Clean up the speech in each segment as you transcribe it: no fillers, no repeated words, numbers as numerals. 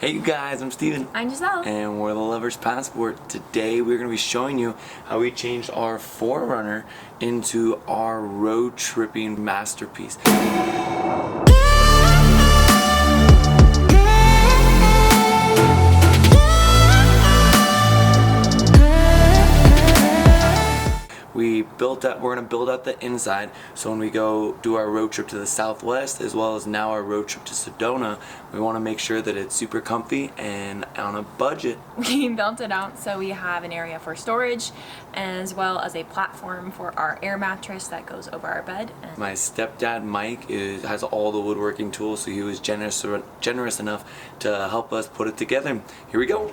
Hey you guys, I'm Steven. I'm Giselle. And we're the Lover's Passport. Today we're going to be showing you how we changed our 4Runner into our road tripping masterpiece. We're going to build out the inside, so when we go do our road trip to the southwest, as well as now our road trip to Sedona, we want to make sure that it's super comfy and on a budget. We built it out so we have an area for storage, as well as a platform for our air mattress that goes over our bed. My stepdad Mike has all the woodworking tools, so he was generous enough to help us put it together. Here we go.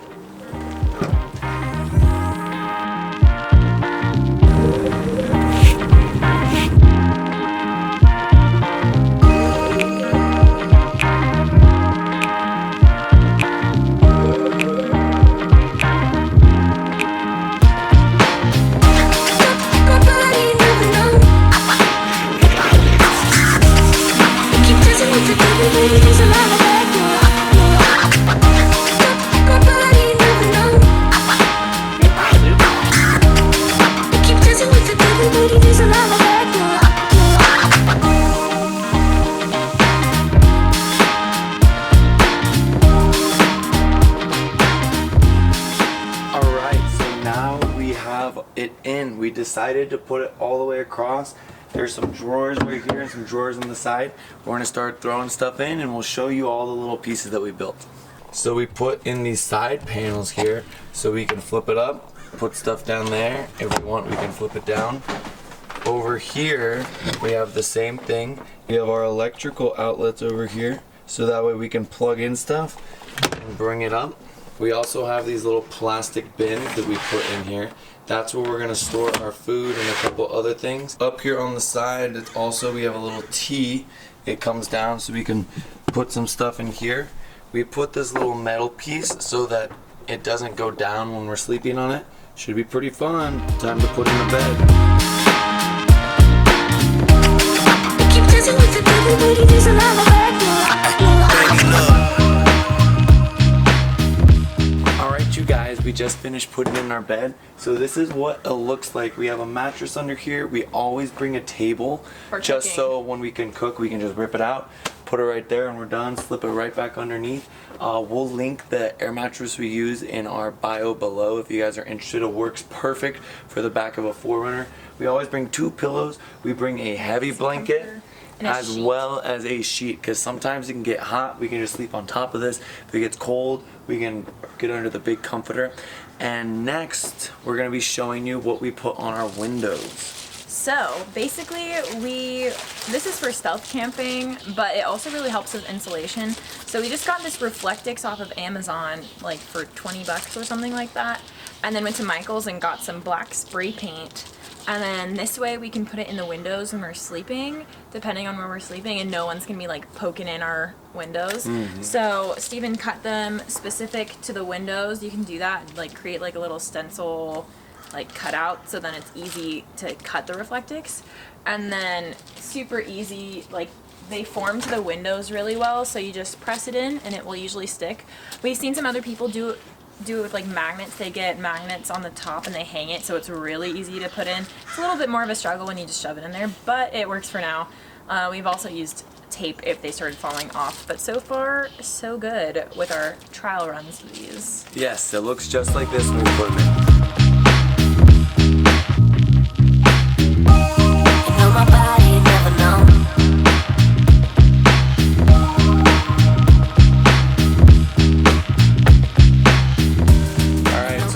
We decided to put it all the way across. There's some drawers right here and some drawers on the side. We're going to start throwing stuff in and we'll show you all the little pieces that we built. So we put in these side panels here so we can flip it up, put stuff down there. If we want, we can flip it down. Over here we have the same thing. We have our electrical outlets over here, so that way we can plug in stuff and bring it up. We also have these little plastic bins that we put in here. That's where we're gonna store our food and a couple other things. Up here on the side, we have a little T. It comes down so we can put some stuff in here. We put this little metal piece so that it doesn't go down when we're sleeping on it. Should be pretty fun. Time to put in the bed. We just finished putting in our bed, so this is what it looks like. We have a mattress under here. We always bring a table just so when we can cook we can just rip it out, put it right there, and we're done. Slip it right back underneath. We'll link the air mattress we use in our bio below if you guys are interested. It works perfect for the back of a 4Runner. We always bring 2 pillows. We bring a heavy blanket as well as a sheet, because sometimes it can get hot. We can just sleep on top of this. If it gets cold, we can get under the big comforter. And next, we're going to be showing you what we put on our windows. So basically, this is for stealth camping, but it also really helps with insulation. So we just got this Reflectix off of Amazon, like for 20 bucks or something like that. And then went to Michael's and got some black spray paint. And then this way we can put it in the windows when we're sleeping, depending on where we're sleeping, and no one's gonna be like poking in our windows. So Steven cut them specific to the windows. You can do that, like create like a little stencil like cutout, so then it's easy to cut the Reflectix. And then super easy, like they form to the windows really well, so you just press it in and it will usually stick. We've seen some other people do it with like magnets. They get magnets on the top and they hang it, so it's really easy to put in. It's a little bit more of a struggle when you just shove it in there, but it works for now. We've also used tape if they started falling off, but so far so good with our trial runs of these. Yes, it looks just like this when we put them in.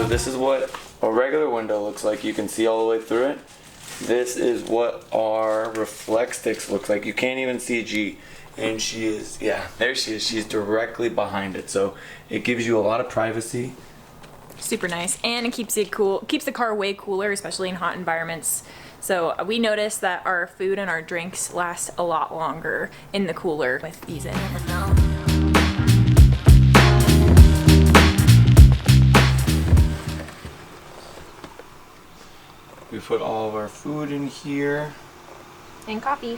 This is what a regular window looks like. You can see all the way through it. This is what our Reflectix looks like. You can't even see G. And she is, yeah, there she is. She's directly behind it. So it gives you a lot of privacy. Super nice. And it keeps it cool, keeps the car way cooler, especially in hot environments. So we noticed that our food and our drinks last a lot longer in the cooler with these in. We put all of our food in here. And coffee.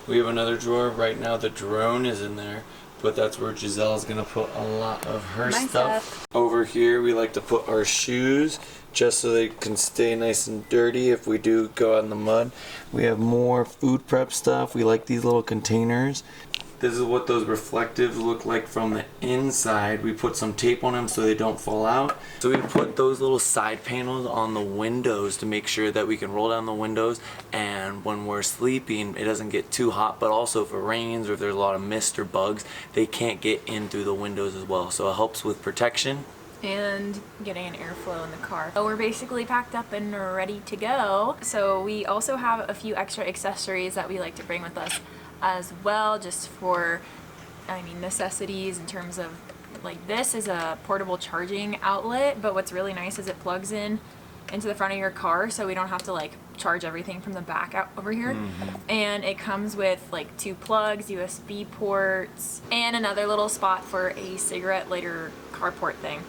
We have another drawer. Right now the drone is in there, but that's where Giselle's gonna put a lot of her My stuff. Over here we like to put our shoes just so they can stay nice and dirty if we do go out in the mud. We have more food prep stuff. We like these little containers. This is what those reflectives look like from the inside. We put some tape on them so they don't fall out. So we put those little side panels on the windows to make sure that we can roll down the windows, and when we're sleeping it doesn't get too hot, but also if it rains or if there's a lot of mist or bugs, they can't get in through the windows as well. So it helps with protection and getting an airflow in the car. So we're basically packed up and ready to go. So we also have a few extra accessories that we like to bring with us as well, just for, I mean, necessities in terms of, like, this is a portable charging outlet, but what's really nice is it plugs in into the front of your car, so we don't have to like charge everything from the back out over here. And it comes with like 2 plugs, USB ports, and another little spot for a cigarette lighter carport thing.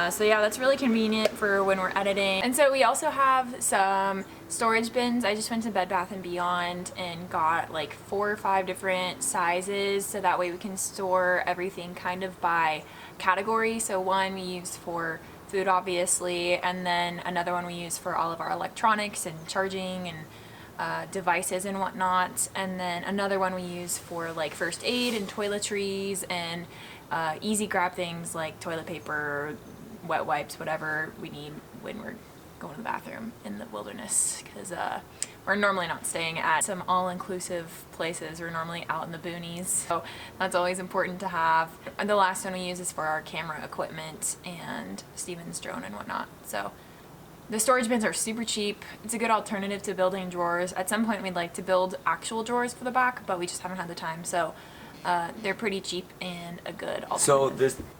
So yeah, that's really convenient for when we're editing. And so we also have some storage bins. I just went to Bed Bath & Beyond and got like 4 or 5 different sizes, so that way we can store everything kind of by category. So one we use for food, obviously, and then another one we use for all of our electronics and charging and devices and whatnot, and then another one we use for like first aid and toiletries and easy grab things like toilet paper, wet wipes, whatever we need when we're going to the bathroom in the wilderness, because we're normally not staying at some all-inclusive places. We're normally out in the boonies, so that's always important to have. And the last one we use is for our camera equipment and Steven's drone and whatnot. So the storage bins are super cheap. It's a good alternative to building drawers. At some point we'd like to build actual drawers for the back, but we just haven't had the time. So they're pretty cheap and a good alternative. So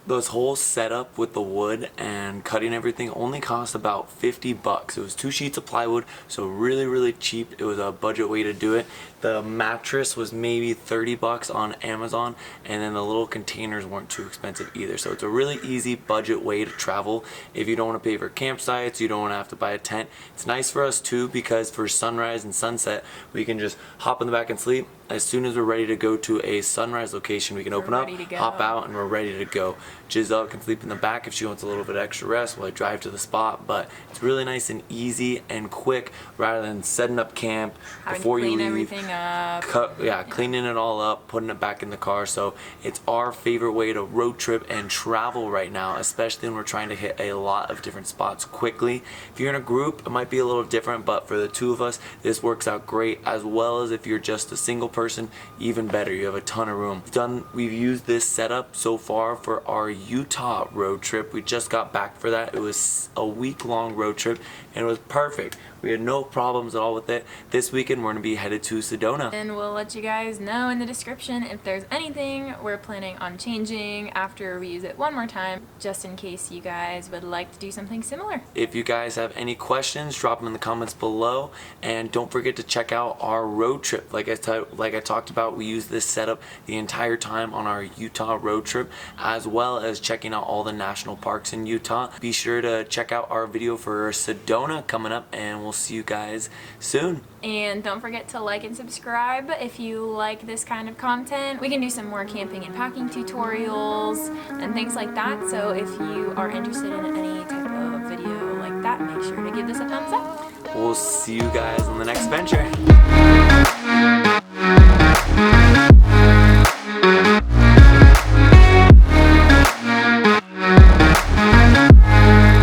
this whole setup with the wood and cutting everything only cost about $50. It was 2 sheets of plywood, so really cheap. It was a budget way to do it. The mattress was maybe $30 on Amazon, and then the little containers weren't too expensive either. So it's a really easy budget way to travel. If you don't want to pay for campsites, you don't want to have to buy a tent. It's nice for us too, because for sunrise and sunset we can just hop in the back and sleep. As soon as we're ready to go to a sunrise location, we can open up, hop out, and we're ready to go. Giselle can sleep in the back if she wants a little bit extra rest while I drive to the spot, but it's really nice and easy and quick rather than setting up camp before you leave. Everything up. Cleaning it all up, putting it back in the car. So it's our favorite way to road trip and travel right now, especially when we're trying to hit a lot of different spots quickly. If you're in a group, it might be a little different, but for the 2 of us, this works out great, as well as if you're just a single person, even better. You have a ton of room. We've used this setup so far for our Utah road trip. We just got back for that. It was a week-long road trip and it was perfect. We had no problems at all with it. This weekend we're going to be headed to Sedona. And we'll let you guys know in the description if there's anything we're planning on changing after we use it one more time, just in case you guys would like to do something similar. If you guys have any questions, drop them in the comments below, and don't forget to check out our road trip. Like I talked about, we use this setup the entire time on our Utah road trip, as well as checking out all the national parks in Utah. Be sure to check out our video for Sedona coming up, and we'll see you guys soon. And don't forget to like and subscribe if you like this kind of content. We can do some more camping and packing tutorials and things like that. So if you are interested in any type of video like that, make sure to give this a thumbs up. We'll see you guys on the next venture.